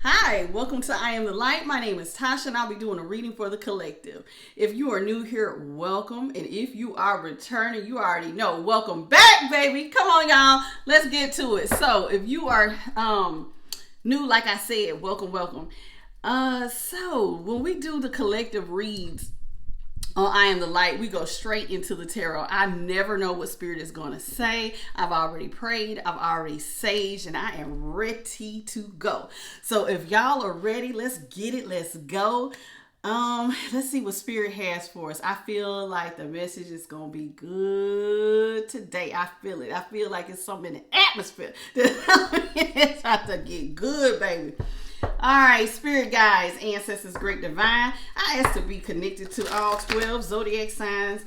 Hi, welcome to I Am the Light. My name is Tasha and I'll be doing a reading for the collective. If you are new here, welcome. And if you are returning, you already know, welcome back, baby. Come on, y'all. Let's get to it. So if you are new, like I said, welcome. So when we do the collective reads on I Am the Light, we go straight into the tarot. I never know what spirit is going to say. I've already prayed, I've already saged, and I am ready to go. So if y'all are ready, let's get it. Let's go. Let's see what spirit has for us. I feel like the message is gonna be good today. I feel it. I feel like it's something in the atmosphere. It's about to get good, baby. Alright, spirit guides, ancestors, great divine. I ask to be connected to all 12 zodiac signs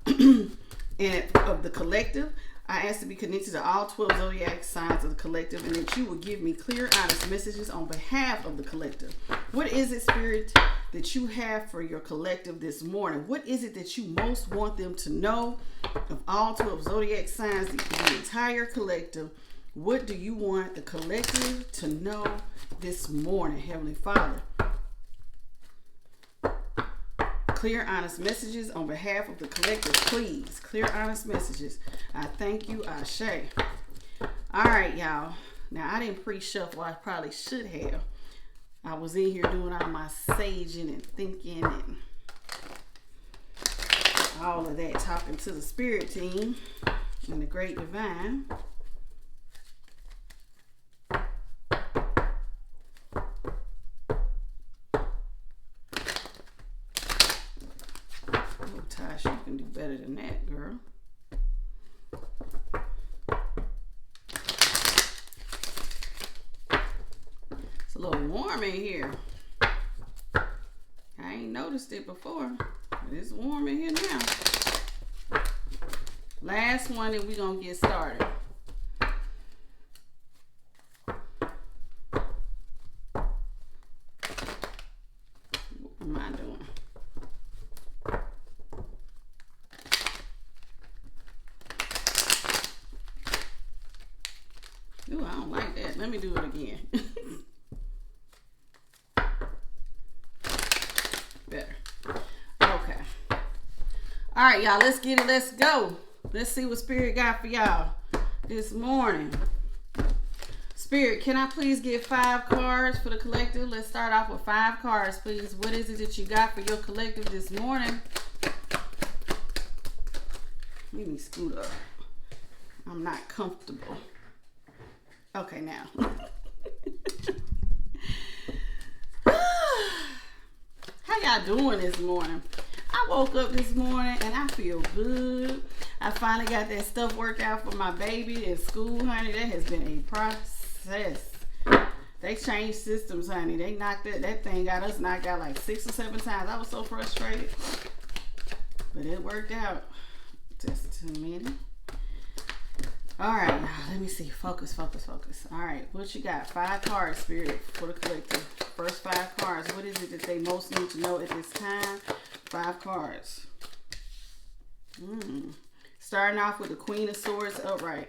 and of the collective. I ask to be connected to all 12 zodiac signs of the collective, and that you will give me clear, honest messages on behalf of the collective. What is it, spirit, that you have for your collective this morning? What is it that you most want them to know of all 12 zodiac signs, the entire collective? What do you want the collective to know this morning, Heavenly Father? Clear, honest messages on behalf of the collective, please. Clear, honest messages. I thank you, Ashe. All right, y'all. Now, I didn't pre-shuffle. I probably should have. I was in here doing all my saging and thinking and all of that, talking to the spirit team and the great divine. Tash, you can do better than that, girl. It's a little warm in here. I ain't noticed it before, but it's warm in here now. Last one and we're gonna get started. What am I doing? Ooh, I don't like that. Let me do it again. Better. Okay. All right, y'all. Let's get it. Let's go. Let's see what Spirit got for y'all this morning. Spirit, can I please get 5 cards for the collective? Let's start off with 5 cards, please. What is it that you got for your collective this morning? Let me scoot up. I'm not comfortable. Okay, now. How y'all doing this morning? I woke up this morning and I feel good. I finally got that stuff worked out for my baby in school, honey. That has been a process. They changed systems, honey. They knocked that thing got us knocked out like 6 or 7 times. I was so frustrated. But it worked out. Just a minute. All right, now let me see. Focus. All right, what you got? 5 cards, Spirit, for the collective. First 5 cards. What is it that they most need to know at this time? 5 cards. Starting off with the Queen of Swords upright.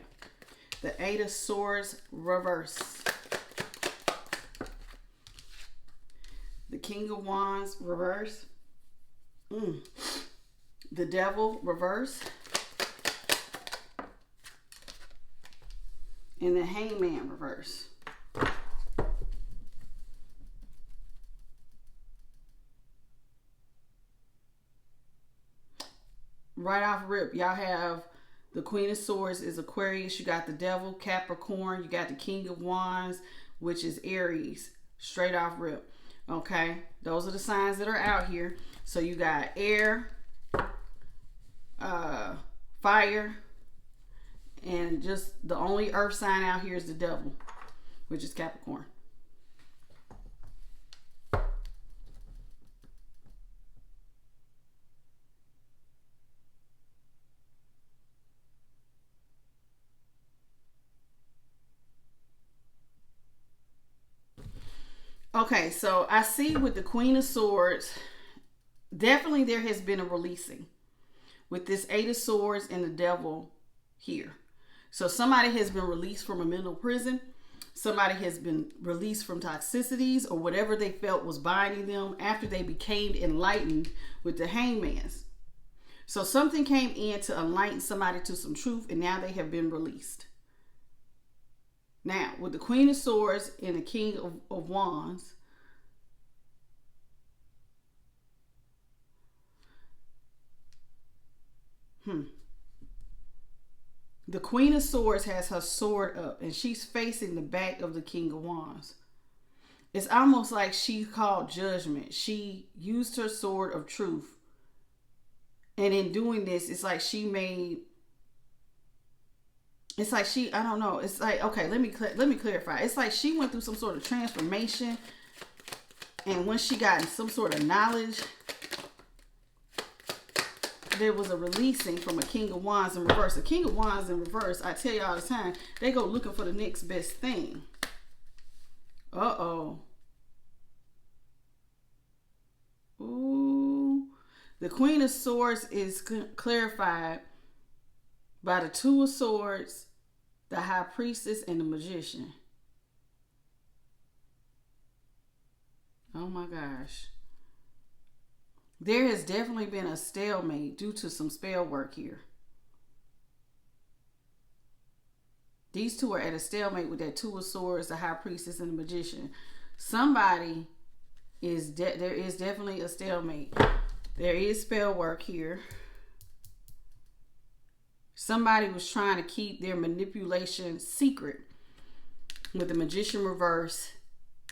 The 8 of Swords reverse. The King of Wands reverse. The Devil reverse. And the Hangman reverse. Right off rip, y'all have the Queen of Swords is Aquarius. You got the Devil, Capricorn. You got the King of Wands, which is Aries. Straight off rip. Okay, those are the signs that are out here. So you got air, fire, and just the only earth sign out here is the Devil, which is Capricorn. Okay, so I see with the Queen of Swords, definitely there has been a releasing with this 8 of Swords and the Devil here. So somebody has been released from a mental prison. Somebody has been released from toxicities or whatever they felt was binding them after they became enlightened with the Hangman's. So something came in to enlighten somebody to some truth, and now they have been released. Now, with the Queen of Swords and the King of Wands, the Queen of Swords has her sword up, and she's facing the back of the King of Wands. It's almost like she called judgment. She used her sword of truth. And in doing this, it's like she made... It's like she, I don't know. It's like, okay, let me clarify. It's like she went through some sort of transformation. And when she got some sort of knowledge, there was a releasing from a King of Wands in reverse. A King of Wands in reverse, I tell you all the time, they go looking for the next best thing. Uh-oh. Ooh. The Queen of Swords is clarified by the Two of Swords, the High Priestess, and the Magician. Oh my gosh. There has definitely been a stalemate due to some spell work here. These two are at a stalemate with that Two of Swords, the High Priestess, and the Magician. Somebody is there is definitely a stalemate. There is spell work here. Somebody was trying to keep their manipulation secret with the Magician reverse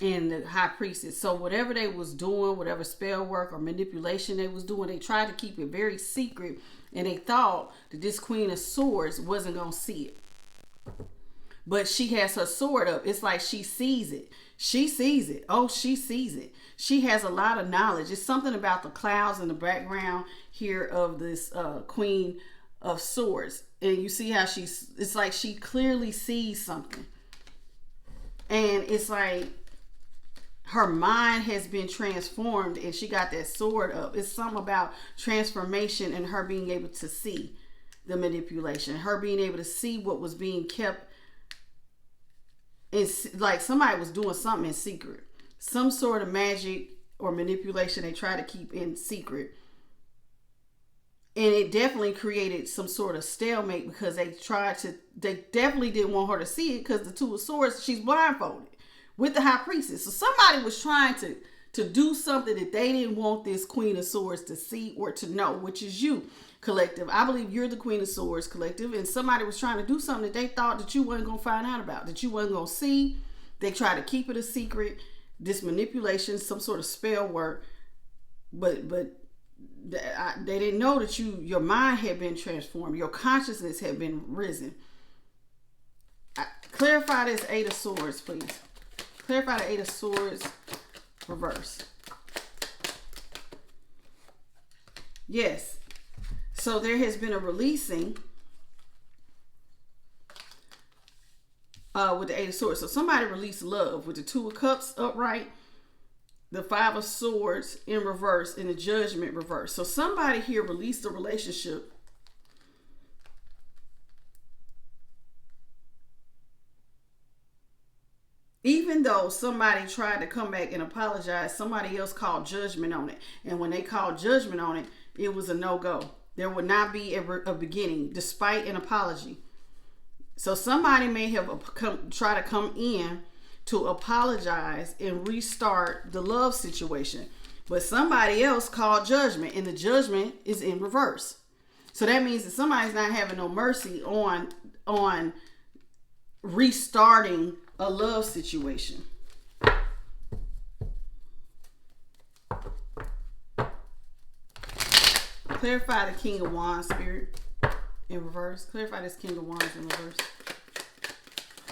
and the High Priestess. So whatever they was doing, whatever spell work or manipulation they was doing, they tried to keep it very secret, and they thought that this Queen of Swords wasn't going to see it. But she has her sword up. It's like she sees it. She sees it. Oh, she sees it. She has a lot of knowledge. It's something about the clouds in the background here of this Queen of Swords. And you see how it's like she clearly sees something. And it's like her mind has been transformed, and she got that sword up. It's something about transformation and her being able to see the manipulation. Her being able to see what was being kept. It's like somebody was doing something in secret. Some sort of magic or manipulation they try to keep in secret. And it definitely created some sort of stalemate because they definitely didn't want her to see it because the Two of Swords, she's blindfolded with the High Priestess. So somebody was trying to do something that they didn't want this Queen of Swords to see or to know, which is you, collective. I believe you're the Queen of Swords, collective, and somebody was trying to do something that they thought that you wasn't going to find out about, that you wasn't going to see. They tried to keep it a secret, this manipulation, some sort of spell work, but they didn't know that your mind had been transformed, your consciousness had been risen. Clarify this Eight of Swords, please. Clarify the Eight of Swords reverse. Yes. So there has been a releasing with the Eight of Swords. So somebody released love with the Two of Cups upright, the Five of Swords in reverse, and the Judgment reverse. So somebody here released a relationship even though somebody tried to come back and apologize. Somebody else called judgment on it. And when they called judgment on it, it was a no-go. There would not be a beginning, despite an apology. So somebody may have tried to come in to apologize and restart the love situation. But somebody else called judgment, and the judgment is in reverse. So that means that somebody's not having no mercy on restarting a love situation. Clarify the King of Wands, Spirit, in reverse. Clarify this King of Wands in reverse.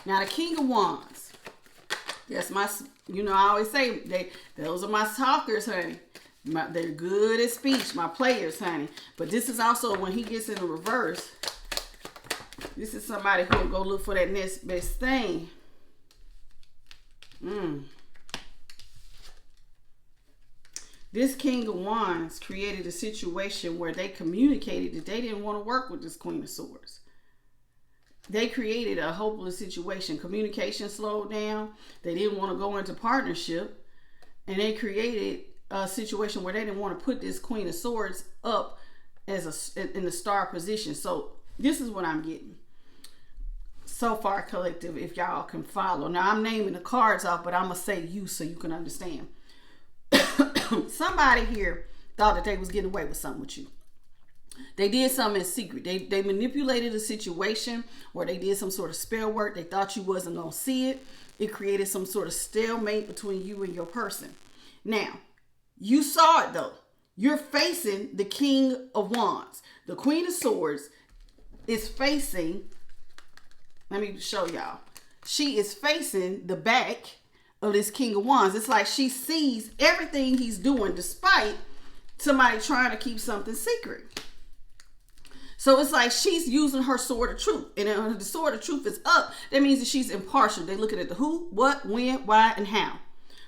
Now the King of Wands, that's my, I always say those are my talkers, honey. They're good at speech, my players, honey. But this is also when he gets in the reverse. This is somebody who will go look for that next best thing. This King of Wands created a situation where they communicated that they didn't want to work with this Queen of Swords. they created a hopeless situation. Communication slowed down. They didn't want to go into partnership. And they created a situation where they didn't want to put this Queen of Swords up as in the star position. So this is what I'm getting so far, collective, if y'all can follow. Now, I'm naming the cards off, but I'm going to say you so you can understand. Somebody here thought that they was getting away with something with you. They did something in secret. They manipulated a situation, or they did some sort of spell work. They thought you wasn't going to see it. It created some sort of stalemate between you and your person. Now, you saw it though. You're facing the King of Wands. The Queen of Swords is facing, let me show y'all. She is facing the back of this King of Wands. It's like she sees everything he's doing despite somebody trying to keep something secret. So it's like she's using her sword of truth. And the sword of truth is up. That means that she's impartial. They're looking at the who, what, when, why, and how.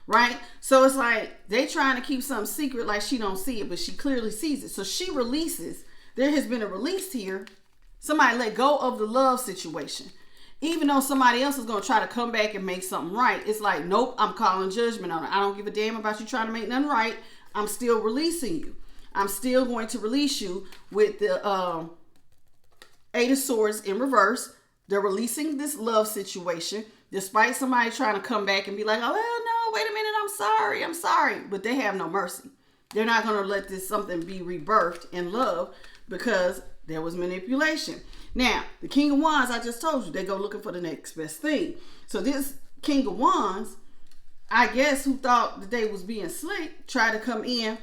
Right? So it's like they trying to keep something secret like she don't see it, but she clearly sees it. So she releases. There has been a release here. Somebody let go of the love situation. Even though somebody else is going to try to come back and make something right. It's like, nope, I'm calling judgment on it. I don't give a damn about you trying to make nothing right. I'm still releasing you. I'm still going to release you with the Eight of Swords in reverse. They're releasing this love situation despite somebody trying to come back and be like, oh, well, no, wait a minute, I'm sorry. But they have no mercy. They're not going to let this something be rebirthed in love because there was manipulation. Now, the King of Wands, I just told you, they go looking for the next best thing. So this King of Wands, I guess, who thought that they was being slick, tried to come in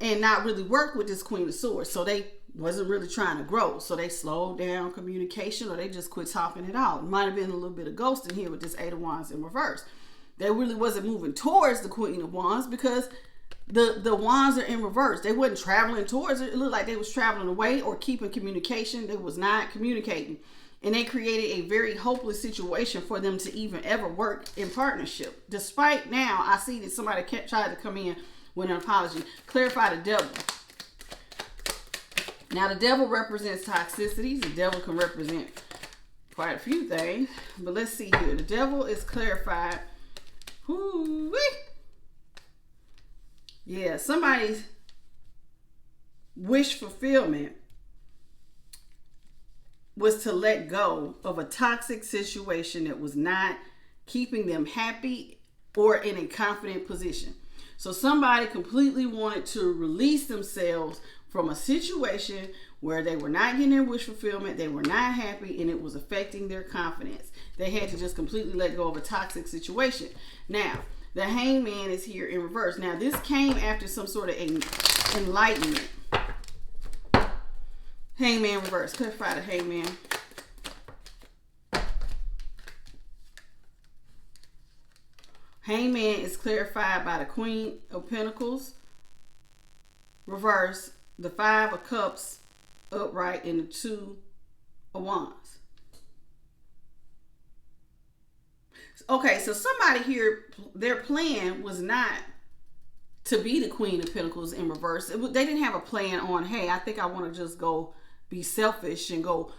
and not really work with this Queen of Swords. So they wasn't really trying to grow. So they slowed down communication, or they just quit talking it out. It might have been a little bit of ghosting here with this Eight of Wands in reverse. They really wasn't moving towards the Queen of Wands because the wands are in reverse. They wasn't traveling towards it. It looked like they was traveling away or keeping communication. They was not communicating. And they created a very hopeless situation for them to even ever work in partnership. Despite now, I see that somebody tried to come in with an apology. Clarify the devil. Now, the devil represents toxicities. The devil can represent quite a few things. But let's see here. The devil is clarified. Whoo-wee. Yeah, somebody's wish fulfillment was to let go of a toxic situation that was not keeping them happy or in a confident position. So somebody completely wanted to release themselves from a situation where they were not getting their wish fulfillment, they were not happy, and it was affecting their confidence. They had to just completely let go of a toxic situation. Now, the Hangman is here in reverse. Now, this came after some sort of enlightenment. Hangman reverse. Clarify the Hangman. Hangman is clarified by the Queen of Pentacles reverse, the Five of Cups upright, and the Two of Wands. Okay, so somebody here, their plan was not to be the Queen of Pentacles in reverse. They didn't have a plan on, hey, I think I want to just go be selfish and go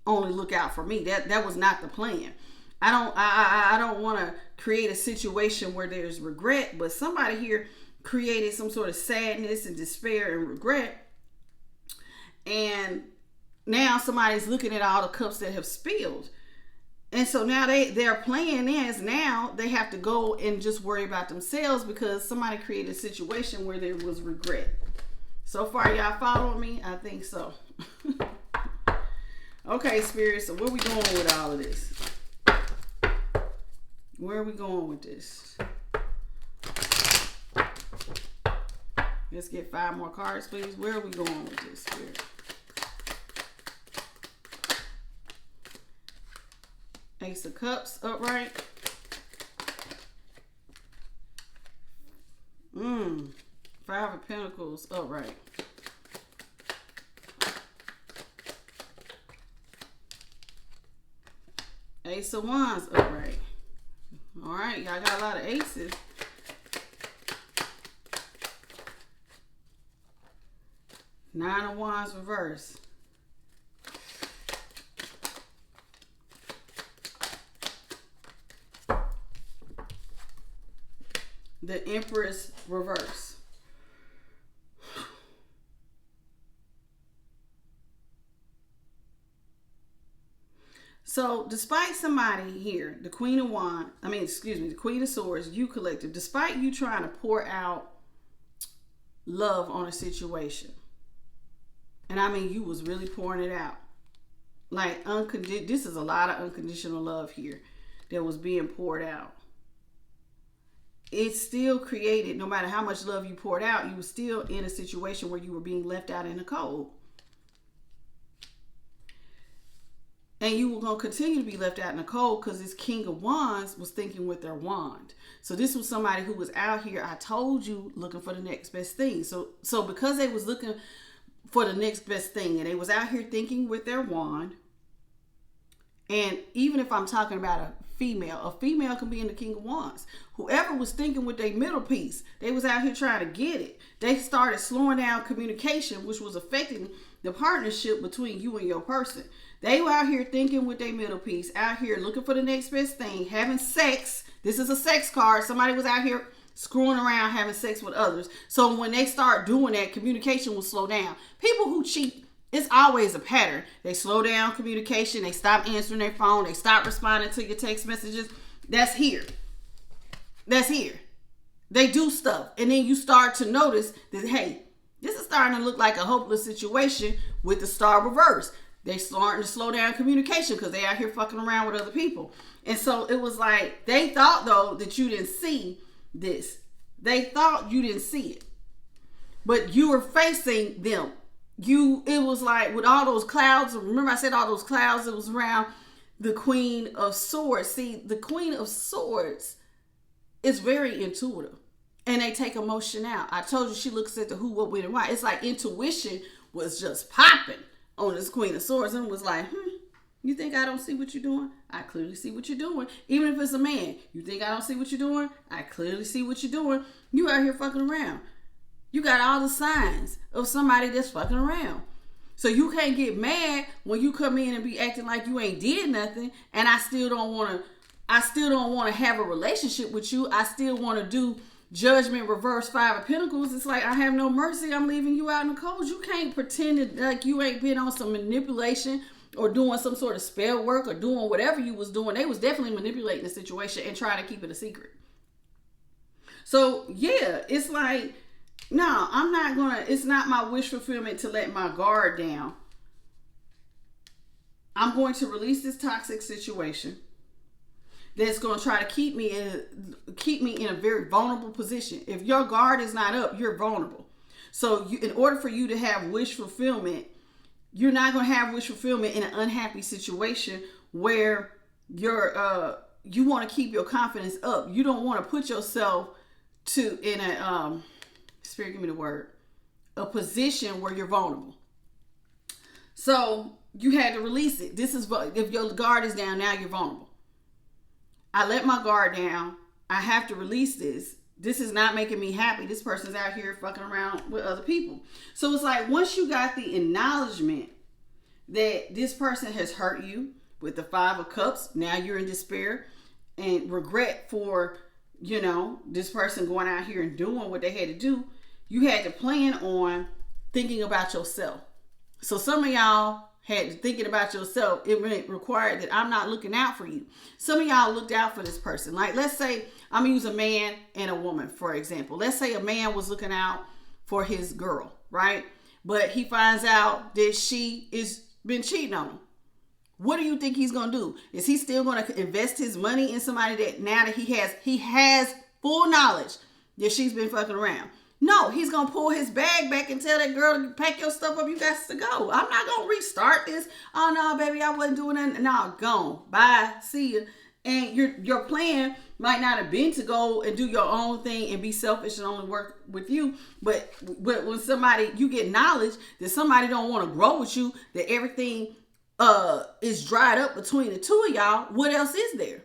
only look out for me. That was not the plan. I don't want to create a situation where there's regret, but somebody here created some sort of sadness and despair and regret. And now somebody's looking at all the cups that have spilled. And so now their plan is now they have to go and just worry about themselves because somebody created a situation where there was regret. So far, y'all following me? I think so. Okay, Spirit, so where we going with all of this? Where are we going with this? Let's get 5 more cards, please. Where are we going with this, Spirit? Ace of Cups upright. Five of Pentacles upright. Ace of Wands upright. All right, y'all got a lot of aces. Nine of Wands reverse. The Empress reverse. So despite somebody here, the Queen of Wands, the Queen of Swords, you collective, despite you trying to pour out love on a situation, and I mean you was really pouring it out, like this is a lot of unconditional love here that was being poured out. It still created, no matter how much love you poured out, you were still in a situation where you were being left out in the cold. And you were going to continue to be left out in the cold because this King of Wands was thinking with their wand. So this was somebody who was out here, I told you, looking for the next best thing. So because they was looking for the next best thing and they was out here thinking with their wand, and even if I'm talking about a female can be in the King of Wands. Whoever was thinking with their middle piece, they was out here trying to get it. They started slowing down communication, which was affecting the partnership between you and your person. They were out here thinking with their middle piece, out here looking for the next best thing, having sex. This is a sex card. Somebody was out here screwing around, having sex with others. So when they start doing that, communication will slow down. People who cheat, it's always a pattern. They slow down communication. They stop answering their phone. They stop responding to your text messages. That's here. That's here. They do stuff. And then you start to notice that, hey, this is starting to look like a hopeless situation with the star reverse. They starting to slow down communication because they out here fucking around with other people. And so it was like, they thought though that you didn't see this. They thought you didn't see it. But you were facing them. It was like with all those clouds. Remember I said all those clouds that was around the Queen of Swords. See, the Queen of Swords is very intuitive. And they take emotion out. I told you she looks at the who, what, when, and why. It's like intuition was just popping on this Queen of Swords and was like, you think I don't see what you're doing? I clearly see what you're doing. Even if it's a man, you think I don't see what you're doing? I clearly see what you're doing. You out here fucking around. You got all the signs of somebody that's fucking around. So you can't get mad when you come in and be acting like you ain't did nothing, and I still don't want to have a relationship with you. I still want to do Judgment reverse 5 of Pentacles. It's like, I have no mercy. I'm leaving you out in the cold. You can't pretend that, like, you ain't been on some manipulation or doing some sort of spell work or doing whatever you was doing. They was definitely manipulating the situation and trying to keep it a secret. So yeah, it's like, no, it's not my wish fulfillment to let my guard down. I'm going to release this toxic situation that's going to try to keep me in a very vulnerable position. If your guard is not up, you're vulnerable. So in order for you to have wish fulfillment, you're not going to have wish fulfillment in an unhappy situation where you want to keep your confidence up. You don't want to put yourself in a Spirit, give me the word, a position where you're vulnerable. So you had to release it. This is if your guard is down, now you're vulnerable. I let my guard down. I have to release this. This is not making me happy. This person's out here fucking around with other people. So it's like, once you got the acknowledgement that this person has hurt you with the 5 of Cups, now you're in despair and regret for, this person going out here and doing what they had to do. You had to plan on thinking about yourself. So some of y'all had thinking about yourself, it required that I'm not looking out for you. Some of y'all looked out for this person. Like, let's say, I'm going to use a man and a woman, for example. Let's say a man was looking out for his girl, right? But he finds out that she is been cheating on him. What do you think he's going to do? Is he still going to invest his money in somebody that now that he has full knowledge that she's been fucking around? No, he's going to pull his bag back and tell that girl to pack your stuff up. You got to go. I'm not going to restart this. Oh, no, baby, I wasn't doing that. No, gone. Bye. See you. And your plan might not have been to go and do your own thing and be selfish and only work with you. But when you get knowledge that somebody don't want to grow with you, that everything is dried up between the two of y'all, what else is there?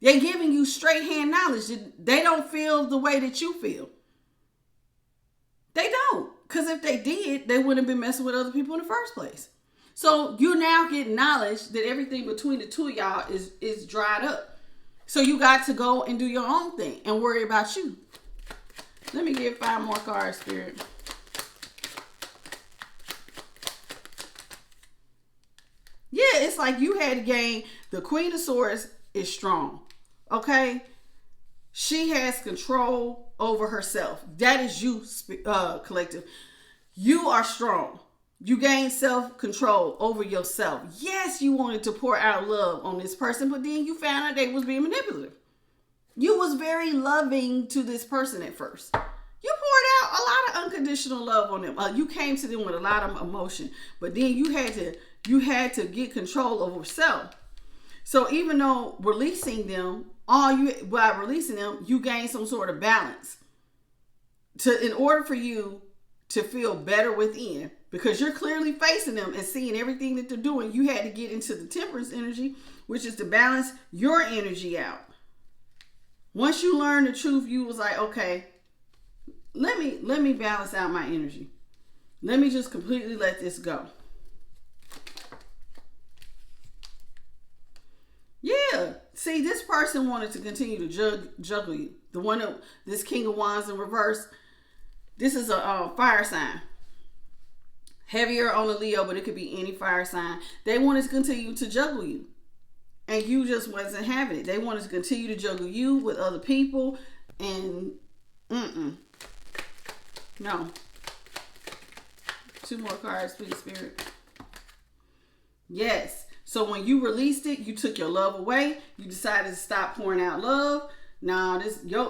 They're giving you straight hand knowledge. They don't feel the way that you feel. They don't. Because if they did, they wouldn't have been messing with other people in the first place. So you now get knowledge that everything between the two of y'all is dried up. So you got to go and do your own thing and worry about you. Let me get 5 more cards, Spirit. Yeah, it's like you had to gain. The Queen of Swords is strong. Okay? She has control over herself. That is you, collective. You are strong. You gain self-control over yourself. Yes, you wanted to pour out love on this person, but then you found out they was being manipulative. You was very loving to this person at first. You poured out a lot of unconditional love on them. You came to them with a lot of emotion, but then you had to get control over yourself. So even though releasing them, by releasing them, you gain some sort of balance. In order for you to feel better within, because you're clearly facing them and seeing everything that they're doing, you had to get into the temperance energy, which is to balance your energy out. Once you learn the truth, you was like, okay, let me balance out my energy. Let me just completely let this go. Yeah. See, this person wanted to continue to juggle you. This King of Wands in reverse. This is a fire sign. Heavier on the Leo, but it could be any fire sign. They wanted to continue to juggle you. And you just wasn't having it. They wanted to continue to juggle you with other people. And, no. 2 more cards, please, Spirit. Yes. So when you released it, you took your love away. You decided to stop pouring out love. Now,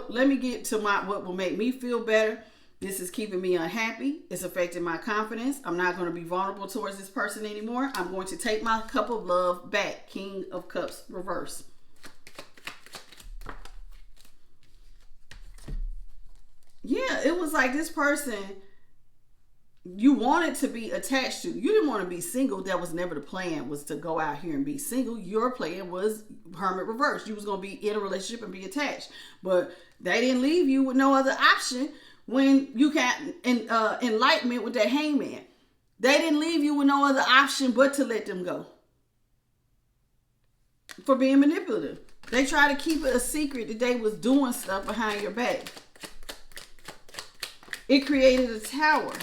let me get to what will make me feel better. This is keeping me unhappy. It's affecting my confidence. I'm not going to be vulnerable towards this person anymore. I'm going to take my cup of love back. King of Cups, reverse. Yeah, it was like this person you wanted to be attached to. You didn't want to be single. That was never the plan, was to go out here and be single. Your plan was Hermit reverse. You was going to be in a relationship and be attached. But they didn't leave you with no other option when you got enlightenment with that Hangman. They didn't leave you with no other option but to let them go. For being manipulative. They tried to keep it a secret that they was doing stuff behind your back. It created a tower.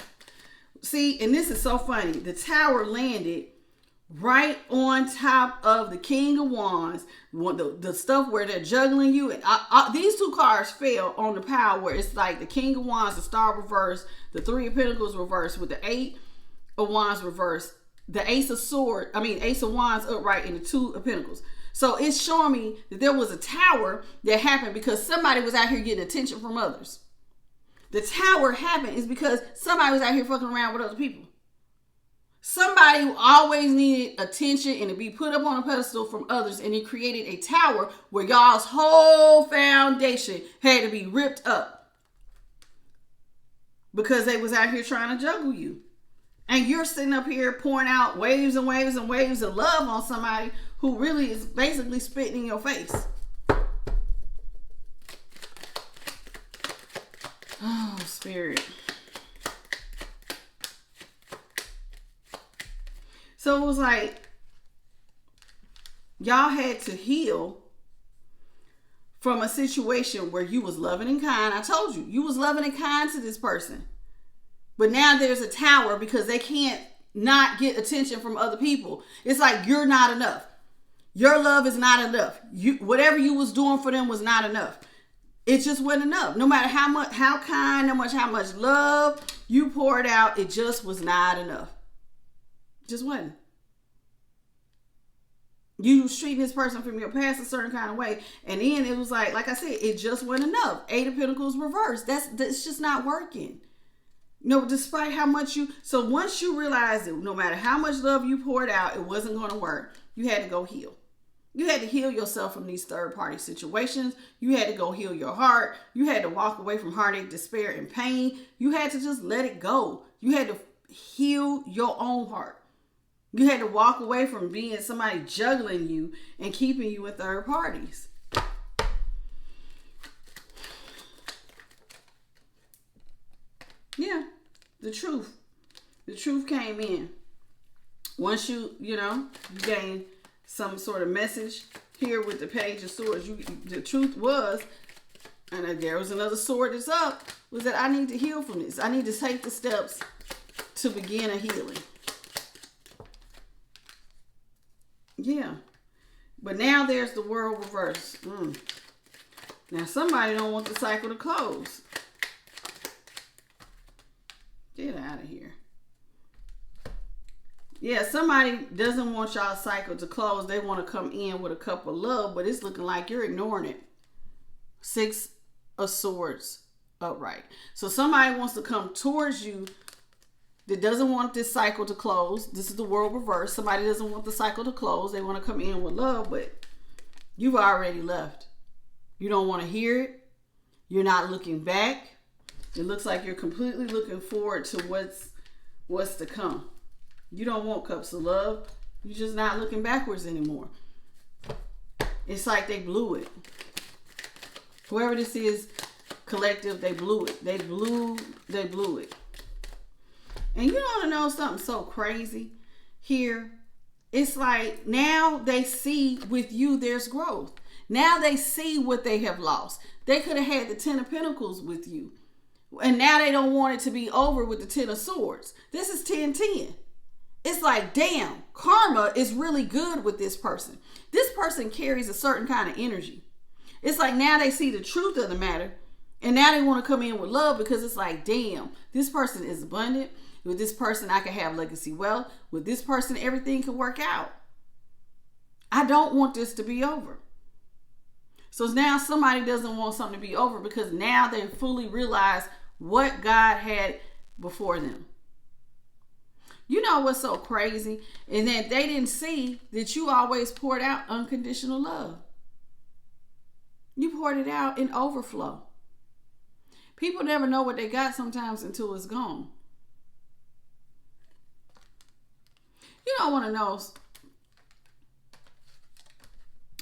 See, and this is so funny. The tower landed right on top of the King of Wands. The stuff where they're juggling you. And these 2 cards fell on the pile where it's like the King of Wands, the Star reverse, the 3 of Pentacles reverse with the 8 of Wands reverse, the Ace of Wands upright, and the 2 of Pentacles. So it's showing me that there was a tower that happened because somebody was out here getting attention from others. The tower happened is because somebody was out here fucking around with other people. Somebody who always needed attention and to be put up on a pedestal from others, and it created a tower where y'all's whole foundation had to be ripped up because they was out here trying to juggle you. And you're sitting up here pouring out waves and waves and waves of love on somebody who really is basically spitting in your face. Oh, Spirit. So it was like, y'all had to heal from a situation where you was loving and kind. I told you, you was loving and kind to this person. But now there's a tower because they can't not get attention from other people. It's like you're not enough. Your love is not enough. Whatever you was doing for them was not enough. It just wasn't enough. No matter how much love you poured out, it just was not enough. Just wasn't. You was treating this person from your past a certain kind of way, and then it was like I said, it just wasn't enough. 8 of Pentacles reversed. That's just not working. No, despite how much so once you realized that no matter how much love you poured out, it wasn't going to work, you had to go heal. You had to heal yourself from these third-party situations. You had to go heal your heart. You had to walk away from heartache, despair, and pain. You had to just let it go. You had to heal your own heart. You had to walk away from being somebody juggling you and keeping you with third parties. Yeah, the truth. The truth came in. Once you gain some sort of message here with the Page of Swords. The truth was And then there was another sword that's up, was that I need to heal from this. I need to take the steps to begin a healing. Yeah. But now there's the world reverse. Now somebody don't want the cycle to close. Get out of here. Yeah, somebody doesn't want y'all cycle to close. They want to come in with a cup of love, but it's looking like you're ignoring it. 6 of Swords upright. So somebody wants to come towards you that doesn't want this cycle to close. This is the world reverse. Somebody doesn't want the cycle to close. They want to come in with love, but you've already left. You don't want to hear it. You're not looking back. It looks like you're completely looking forward to what's to come. You don't want cups of love. You're just not looking backwards anymore. It's like they blew it. Whoever this is, collective, they blew it. They blew it. And you want to know something so crazy here? It's like now they see with you there's growth. Now they see what they have lost. They could have had the 10 of Pentacles with you. And now they don't want it to be over with the 10 of Swords. This is 10-10. It's like, damn, karma is really good with this person. This person carries a certain kind of energy. It's like now they see the truth of the matter. And now they want to come in with love because it's like, damn, this person is abundant. With this person, I can have legacy wealth. With this person, everything can work out. I don't want this to be over. So now somebody doesn't want something to be over because now they fully realize what God had before them. You know what's so crazy? And that they didn't see that you always poured out unconditional love. You poured it out in overflow. People never know what they got sometimes until it's gone. You don't want to know.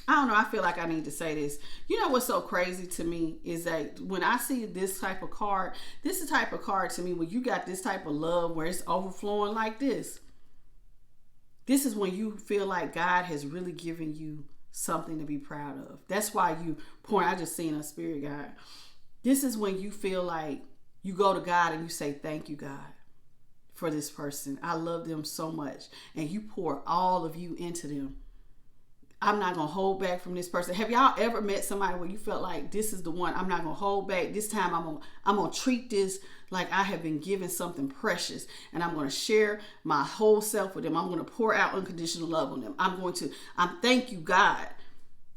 I don't know. I feel like I need to say this. You know what's so crazy to me is that when I see this type of card, this is the type of card to me when you got this type of love where it's overflowing like this. This is when you feel like God has really given you something to be proud of. That's why you point. I just seen a spirit guide. This is when you feel like you go to God and you say, thank you, God, for this person. I love them so much. And you pour all of you into them. I'm not going to hold back from this person. Have y'all ever met somebody where you felt like this is the one? I'm not going to hold back. This time I'm going to treat this like I have been given something precious. And I'm going to share my whole self with them. I'm going to pour out unconditional love on them. I'm thank you, God.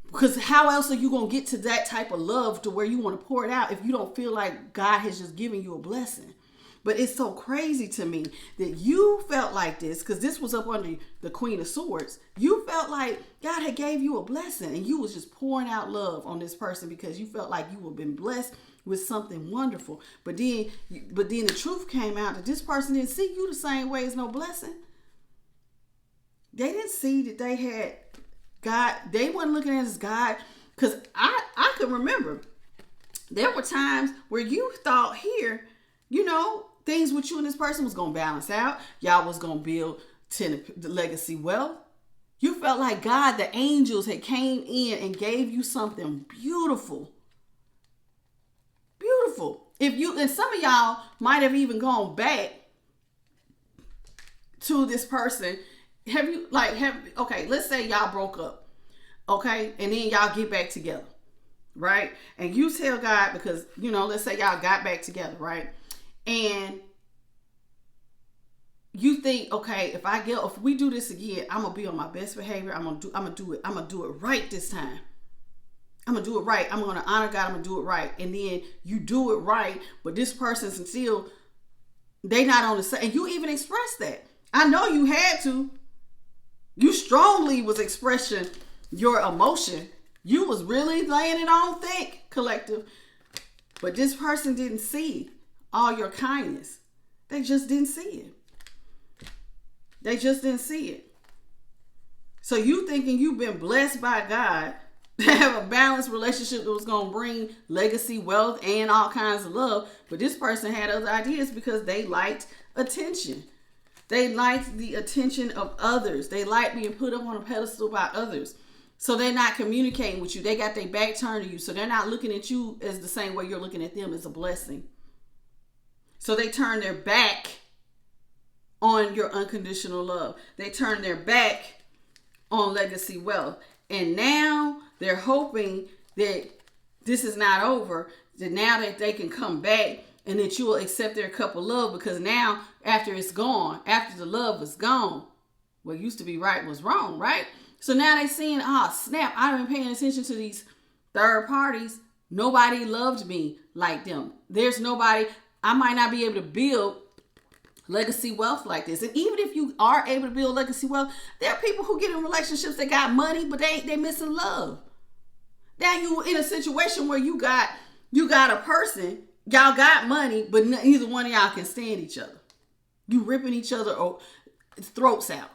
Because how else are you going to get to that type of love to where you want to pour it out if you don't feel like God has just given you a blessing? But it's so crazy to me that you felt like this, because this was up under the Queen of Swords. You felt like God had gave you a blessing and you was just pouring out love on this person because you felt like you had been blessed with something wonderful. But then the truth came out that this person didn't see you the same way as no blessing. They didn't see that they had God. They wasn't looking at it as God. Because I can remember there were times where you thought here, you know, things with you and this person was going to balance out. Y'all was going to build the legacy wealth. You felt like God, the angels had came in and gave you something beautiful. Beautiful. And some of y'all might have even gone back to this person. Okay, let's say y'all broke up. Okay. And then y'all get back together. Right. And you tell God, because, you know, let's say y'all got back together. Right. And you think, okay, if we do this again, I'm gonna be on my best behavior. I'm gonna do it right this time. I'm gonna do it right. I'm gonna honor God. I'm gonna do it right. And then you do it right, but this person's still, they not on the same. And you even expressed that. I know you had to. You strongly was expressing your emotion. You was really laying it on thick, collective. But this person didn't see all your kindness. They just didn't see it. They just didn't see it. So you thinking you've been blessed by God to have a balanced relationship that was going to bring legacy, wealth, and all kinds of love. But this person had other ideas because they liked attention. They liked the attention of others. They liked being put up on a pedestal by others. So they're not communicating with you. They got their back turned to you. So they're not looking at you as the same way you're looking at them as a blessing. So they turn their back on your unconditional love. They turn their back on legacy wealth. And now they're hoping that this is not over, that now that they can come back and that you will accept their cup of love, because now after it's gone, after the love is gone, what used to be right was wrong, right? So now they're seeing, snap, I've been paying attention to these third parties. Nobody loved me like them. There's nobody, I might not be able to build legacy wealth like this. And even if you are able to build legacy wealth, there are people who get in relationships that got money, but they missing love. Now you in a situation where you got a person, y'all got money, but neither one of y'all can stand each other. You ripping each other throats out.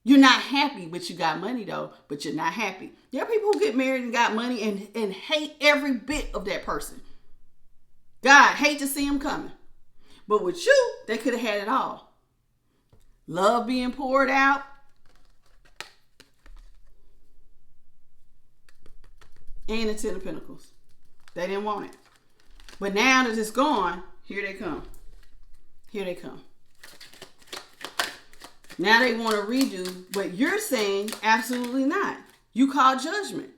You're not happy, but you got money though, but you're not happy. There are people who get married and got money and hate every bit of that person. God, hate to see them coming. But with you, they could have had it all. Love being poured out. And the Ten of Pentacles. They didn't want it. But now that it's gone, here they come. Here they come. Now they want to redo, but you're saying absolutely not. You call judgment.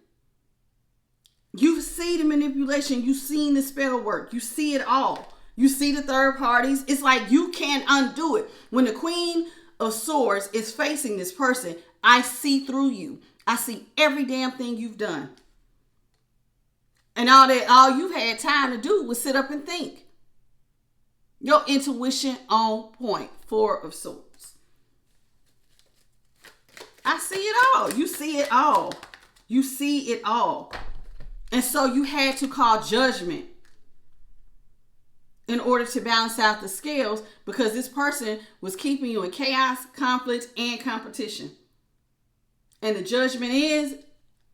You see the manipulation. You've seen the spell work. You see it all. You see the third parties. It's like you can't undo it. When the Queen of Swords is facing this person, I see through you. I see every damn thing you've done. And all you've had time to do was sit up and think. Your intuition on point. Four of Swords. I see it all. You see it all. You see it all. And so you had to call judgment in order to balance out the scales, because this person was keeping you in chaos, conflict, and competition. And the judgment is,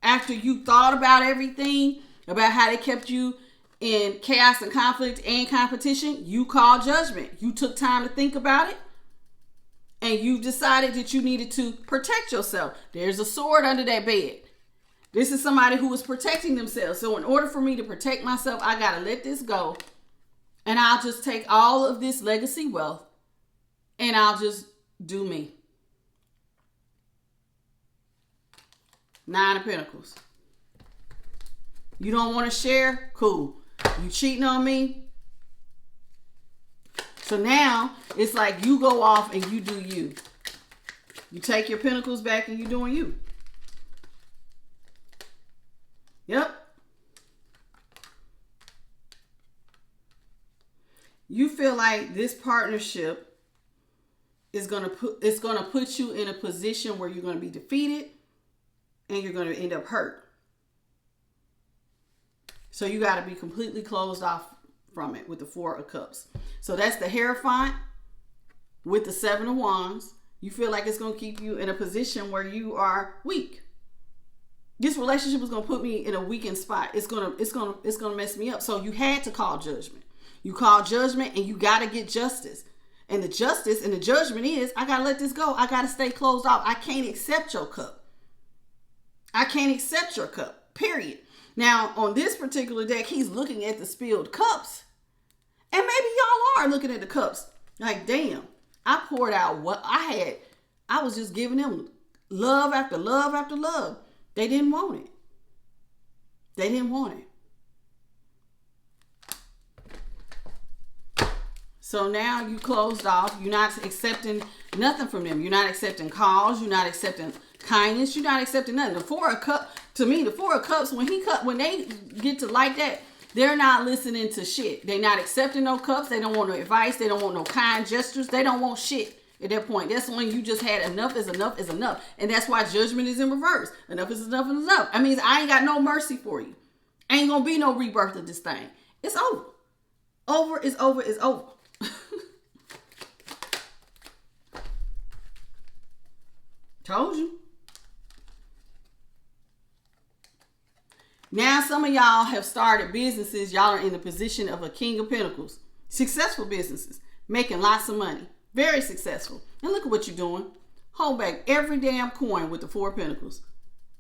after you thought about everything, about how they kept you in chaos and conflict and competition, you called judgment. You took time to think about it. And you decided that you needed to protect yourself. There's a sword under that bed. This is somebody who was protecting themselves. So in order for me to protect myself, I got to let this go. And I'll just take all of this legacy wealth and I'll just do me. Nine of Pentacles. You don't want to share? Cool. You cheating on me? So now it's like you go off and you do you. You take your pentacles back and you doing you. Yep. You feel like this partnership is gonna put you in a position where you're gonna be defeated and you're gonna end up hurt. So you got to be completely closed off from it with the Four of Cups. So that's the Hierophant with the Seven of Wands. You feel like it's going to keep you in a position where you are weak. This relationship is going to put me in a weakened spot. It's going to mess me up. So you had to call judgment. You call judgment and you got to get justice. And the justice and the judgment is, I got to let this go. I got to stay closed off. I can't accept your cup. I can't accept your cup. Period. Now, on this particular deck, he's looking at the spilled cups. And maybe y'all are looking at the cups. Like, damn, I poured out what I had. I was just giving them love after love after love. They didn't want it. They didn't want it. So now you closed off. You're not accepting nothing from them. You're not accepting calls. You're not accepting kindness. You're not accepting nothing. The Four of Cups, to me, the Four of Cups, when they get to like that, they're not listening to shit. They're not accepting no cups. They don't want no advice. They don't want no kind gestures. They don't want shit at that point. That's when you just had enough is enough is enough. And that's why judgment is in reverse. Enough is enough is enough. I mean, I ain't got no mercy for you. Ain't gonna be no rebirth of this thing. It's over. Over is over is over. Told you. Now some of y'all have started businesses. Y'all are in the position of a King of Pentacles. Successful businesses. Making lots of money. Very successful. And look at what you're doing. Hold back every damn coin with the Four of Pentacles.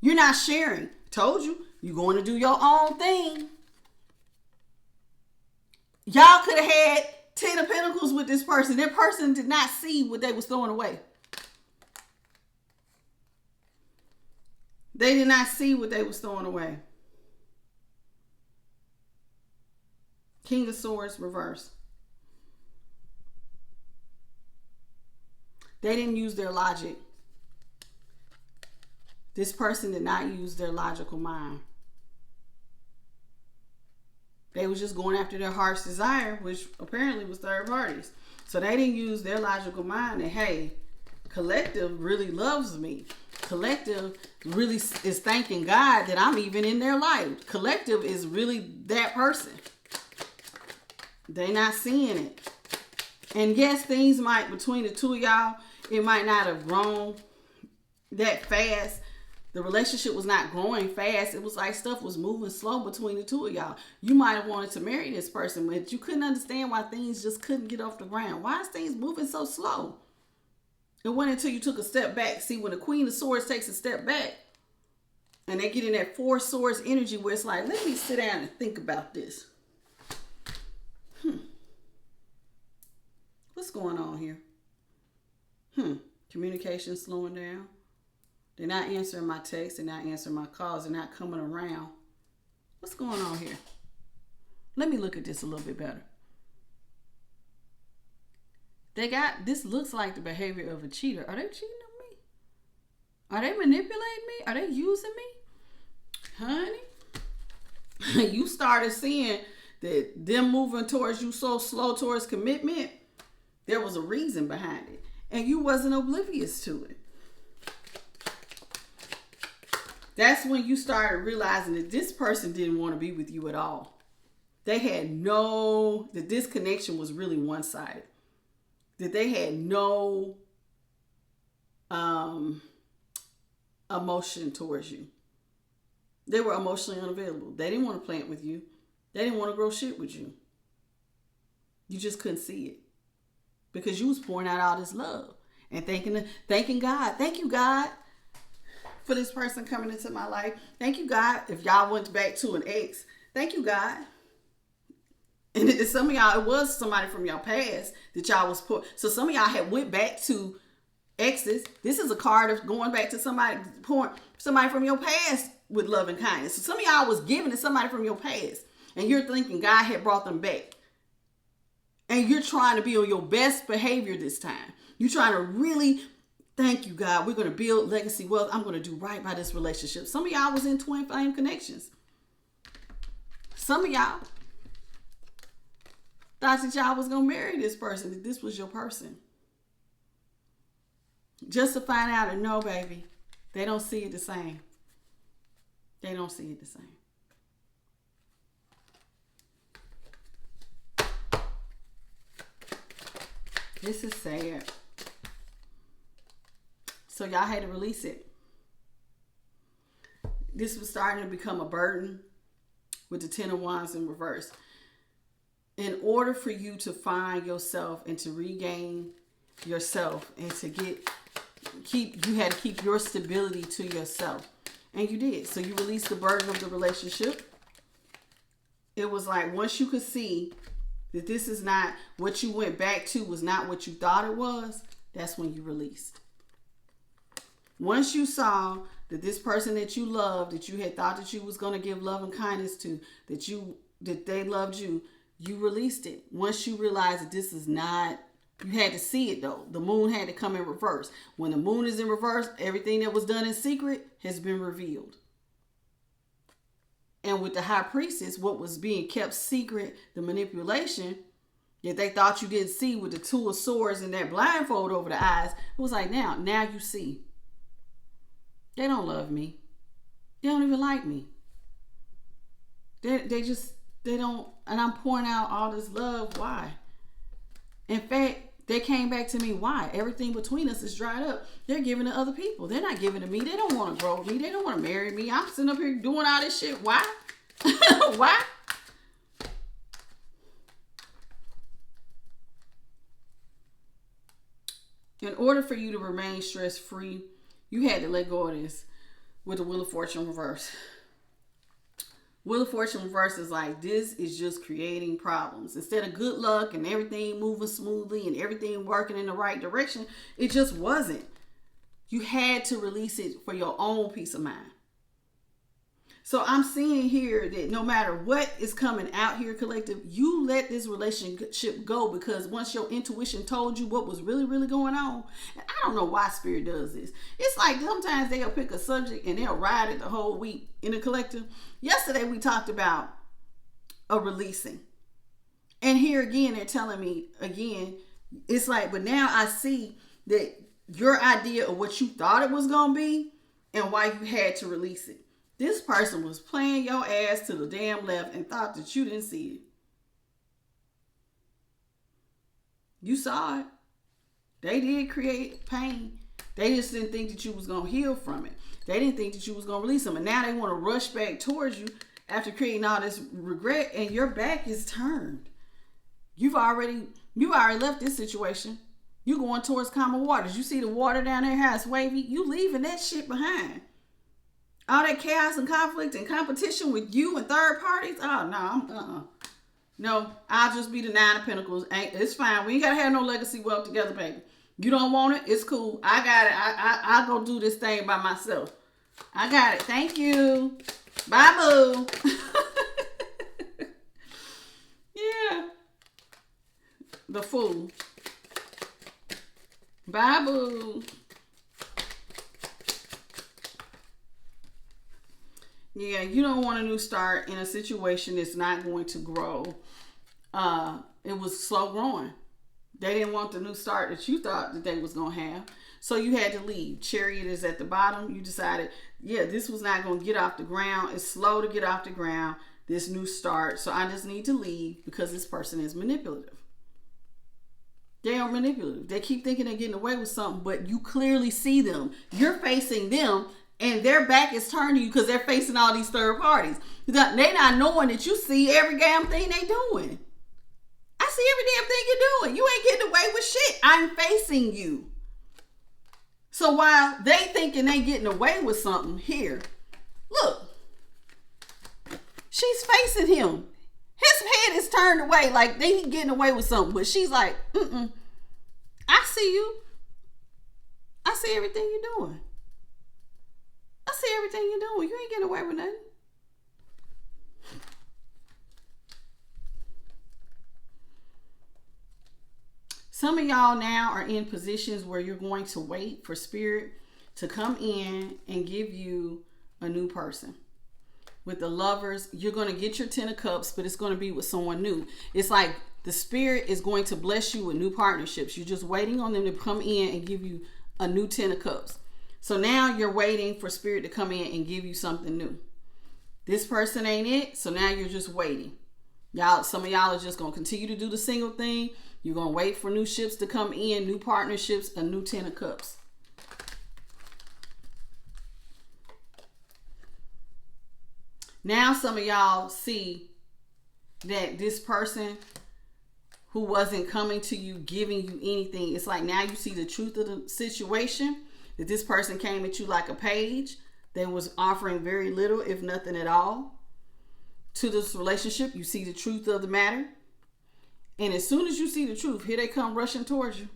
You're not sharing. Told you, you're going to do your own thing. Y'all could have had 10 of Pentacles with this person. That person did not see what they was throwing away. They did not see what they was throwing away. King of Swords reverse. They didn't use their logic. This person did not use their logical mind. They was just going after their heart's desire, which apparently was third parties. So they didn't use their logical mind that, hey, collective really loves me. Collective really is thanking God that I'm even in their life. Collective is really that person. They not seeing it. And yes, things might, between the two of y'all, it might not have grown that fast. The relationship was not growing fast. It was like stuff was moving slow between the two of y'all. You might have wanted to marry this person, but you couldn't understand why things just couldn't get off the ground. Why is things moving so slow? It wasn't until you took a step back. See, when the Queen of Swords takes a step back and they get in that Four of Swords energy where it's like, let me sit down and think about this. What's going on here? Communication slowing down. They're not answering my texts. They're not answering my calls. They're not coming around. What's going on here? Let me look at this a little bit better. This looks like the behavior of a cheater. Are they cheating on me? Are they manipulating me? Are they using me? Honey, you started seeing that them moving towards you so slow towards commitment. There was a reason behind it. And you wasn't oblivious to it. That's when you started realizing that this person didn't want to be with you at all. They had that this connection was really one-sided. That they had no emotion towards you. They were emotionally unavailable. They didn't want to plant with you. They didn't want to grow shit with you. You just couldn't see it. Because you was pouring out all this love. And thanking God. Thank you, God, for this person coming into my life. Thank you, God. If y'all went back to an ex, thank you, God. And some of y'all, it was somebody from your past that y'all was put. So some of y'all had went back to exes. This is a card of going back to somebody from your past with love and kindness. So some of y'all was giving to somebody from your past. And you're thinking God had brought them back. And you're trying to be on your best behavior this time. You're trying to really, thank you, God. We're going to build legacy wealth. I'm going to do right by this relationship. Some of y'all was in twin flame connections. Some of y'all thought that y'all was going to marry this person, that this was your person. Just to find out and no, baby, they don't see it the same. They don't see it the same. This is sad. So y'all had to release it. This was starting to become a burden with the Ten of Wands in reverse. In order for you to find yourself and to regain yourself and to you had to keep your stability to yourself. And you did. So you released the burden of the relationship. It was like once you could see that this is not what you went back to, was not what you thought it was, that's when you released. Once you saw that this person that you loved, that you had thought that you was going to give love and kindness to, that they loved you, you released it. Once you realized that this is not, you had to see it though. The moon had to come in reverse. When the moon is in reverse, everything that was done in secret has been revealed. And with the High Priestess, what was being kept secret, the manipulation that they thought you didn't see with the Two of Swords and that blindfold over the eyes, it was like, now you see. They don't love me. They don't even like me. They don't, and I'm pouring out all this love. Why? In fact, they came back to me. Why? Everything between us is dried up. They're giving to other people. They're not giving to me. They don't want to grow with me. They don't want to marry me. I'm sitting up here doing all this shit. Why? Why? In order for you to remain stress-free, you had to let go of this. with the Wheel of Fortune reverse. Wheel of Fortune reverse is like, this is just creating problems. Instead of good luck and everything moving smoothly and everything working in the right direction, it just wasn't. You had to release it for your own peace of mind. So I'm seeing here that no matter what is coming out here, collective, you let this relationship go, because once your intuition told you what was really, really going on, and I don't know why Spirit does this. It's like sometimes they'll pick a subject and they'll ride it the whole week in the collective. Yesterday we talked about a releasing. And here again, they're telling me again, it's like, but now I see that your idea of what you thought it was going to be and why you had to release it. This person was playing your ass to the damn left and thought that you didn't see it. You saw it. They did create pain. They just didn't think that you was going to heal from it. They didn't think that you was going to release them. And now they want to rush back towards you after creating all this regret, and your back is turned. You've already left this situation. You going towards calmer waters. You see the water down there, how it's wavy? You leaving that shit behind. All that chaos and conflict and competition with you and third parties. Oh, no, No, I'll just be the 9 of Pentacles. It's fine. We ain't got to have no legacy wealth together, baby. You don't want it? It's cool. I got it. I'll go do this thing by myself. I got it. Thank you. Bye, boo. Yeah. The Fool. Bye, boo. Yeah, you don't want a new start in a situation that's not going to grow. It was slow growing. They didn't want the new start that you thought that they was going to have. So you had to leave. Chariot is at the bottom. You decided, yeah, this was not going to get off the ground. It's slow to get off the ground, this new start. So I just need to leave because this person is manipulative. They are manipulative. They keep thinking they're getting away with something, but you clearly see them. You're facing them. And their back is turned to you because they're facing all these third parties. They're not knowing that you see every damn thing they doing. I see every damn thing you're doing. You ain't getting away with shit. I'm facing you. So while they thinking they getting away with something here, look, she's facing him. His head is turned away like they getting away with something. But she's like, I see you. I see everything you're doing. I see everything you're doing. You ain't getting away with nothing. Some of y'all now are in positions where you're going to wait for Spirit to come in and give you a new person. With the Lovers, you're going to get your 10 of Cups, but it's going to be with someone new. It's like the Spirit is going to bless you with new partnerships. You're just waiting on them to come in and give you a new 10 of Cups. So now you're waiting for Spirit to come in and give you something new. This person ain't it, so now you're just waiting. Y'all, some of y'all are just going to continue to do the single thing. You're going to wait for new ships to come in, new partnerships, a new 10 of Cups. Now some of y'all see that this person who wasn't coming to you, giving you anything, it's like now you see the truth of the situation. That this person came at you like a page. They was offering very little, if nothing at all, to this relationship. You see the truth of the matter. And as soon as you see the truth, here they come rushing towards you.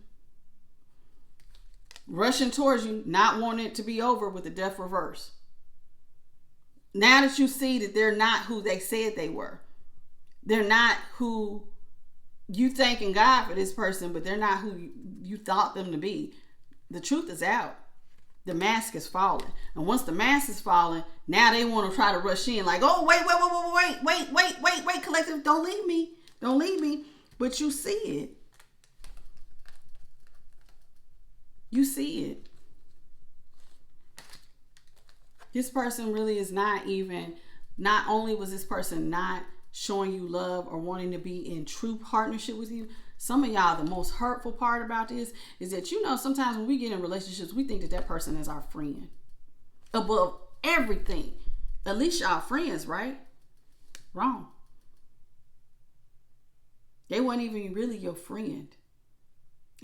Rushing towards you, not wanting it to be over with the Death reverse. Now that you see that they're not who they said they were. They're not who you thanking God for this person, but they're not who you thought them to be. The truth is out. The mask is falling. And once the mask is falling, now they want to try to rush in like, oh, wait, collective, don't leave me. Don't leave me. But you see it. You see it. This person really is not only was this person not showing you love or wanting to be in true partnership with you, some of y'all, the most hurtful part about this is that, sometimes when we get in relationships, we think that that person is our friend. Above everything. At least y'all friends, right? Wrong. They weren't even really your friend.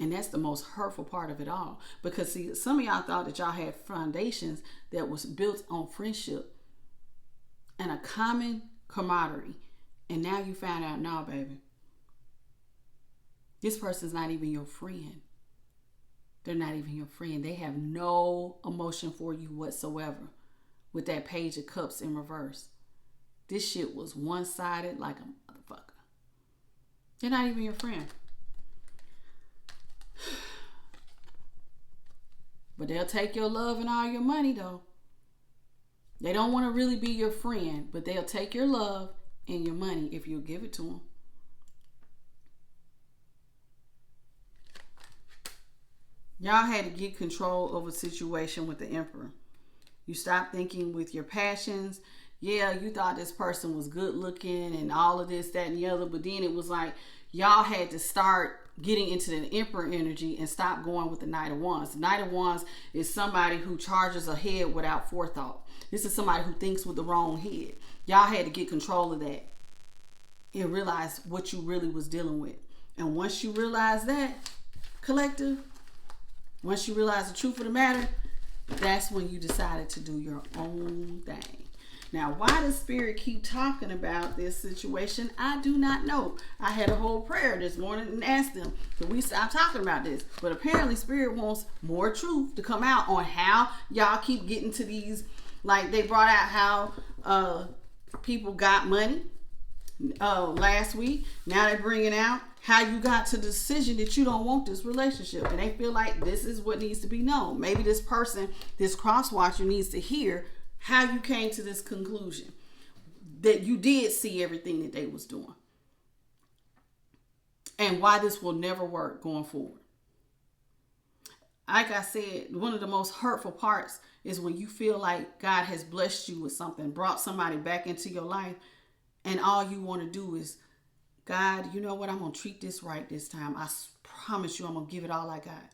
And that's the most hurtful part of it all. Because see, some of y'all thought that y'all had foundations that was built on friendship and a common camaraderie. And now you found out, no, baby, this person's not even your friend. They're not even your friend. They have no emotion for you whatsoever with that Page of Cups in reverse. This shit was one-sided like a motherfucker. They're not even your friend. But they'll take your love and all your money, though. They don't want to really be your friend, but they'll take your love and your money if you'll give it to them. Y'all had to get control of a situation with the Emperor. You stopped thinking with your passions. Yeah, you thought this person was good looking and all of this, that, and the other. But then it was like y'all had to start getting into the Emperor energy and stop going with the Knight of Wands. The Knight of Wands is somebody who charges ahead without forethought. This is somebody who thinks with the wrong head. Y'all had to get control of that and realize what you really was dealing with. And once you realize that, collective, once you realize the truth of the matter, that's when you decided to do your own thing. Now, why does Spirit keep talking about this situation? I do not know. I had a whole prayer this morning and asked them, can we stop talking about this? But apparently Spirit wants more truth to come out on how y'all keep getting to these, like they brought out how people got money last week. Now they're bringing out how you got to the decision that you don't want this relationship. And they feel like this is what needs to be known. Maybe this person, this cross watcher needs to hear how you came to this conclusion that you did see everything that they was doing and why this will never work going forward. Like I said, one of the most hurtful parts is when you feel like God has blessed you with something, brought somebody back into your life, and all you want to do is, God, you know what? I'm going to treat this right this time. I promise you I'm going to give it all I got.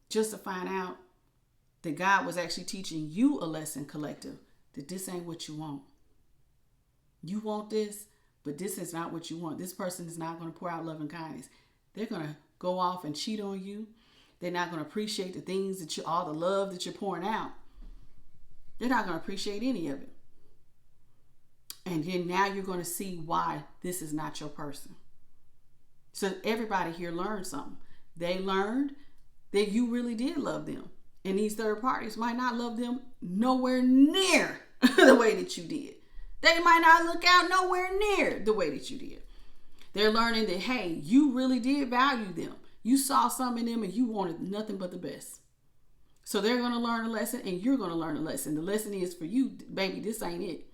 Just to find out that God was actually teaching you a lesson, collective, that this ain't what you want. You want this, but this is not what you want. This person is not going to pour out love and kindness. They're going to go off and cheat on you. They're not going to appreciate the things that all the love that you're pouring out. They're not going to appreciate any of it. And then now you're going to see why this is not your person. So everybody here learned something. They learned that you really did love them. And these third parties might not love them nowhere near the way that you did. They might not look out nowhere near the way that you did. They're learning that, hey, you really did value them. You saw something in them and you wanted nothing but the best. So they're going to learn a lesson and you're going to learn a lesson. The lesson is for you, baby, this ain't it.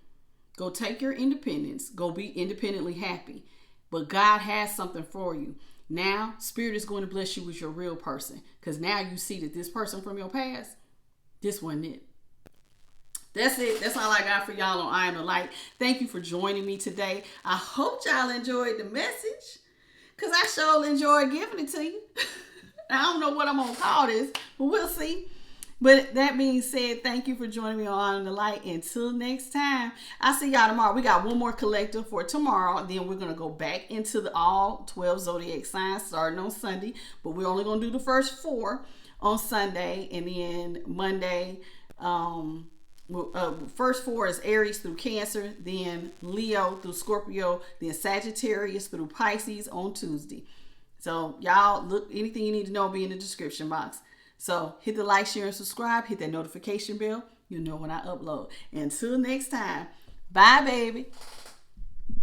Go take your independence. Go be independently happy. But God has something for you. Now, Spirit is going to bless you with your real person. Because now you see that this person from your past, this wasn't it. That's it. That's all I got for y'all on I Am the Light. Thank you for joining me today. I hope y'all enjoyed the message. Because I sure enjoyed giving it to you. I don't know what I'm going to call this, but we'll see. But that being said, thank you for joining me on I Am the Light. Until next time, I'll see y'all tomorrow. We got one more collective for tomorrow. Then we're going to go back into the all 12 zodiac signs starting on Sunday. But we're only going to do the first 4 on Sunday. And then Monday, first 4 is Aries through Cancer. Then Leo through Scorpio. Then Sagittarius through Pisces on Tuesday. So y'all, look, anything you need to know will be in the description box. So hit the like, share, and subscribe. Hit that notification bell. You'll know when I upload. Until next time. Bye, baby.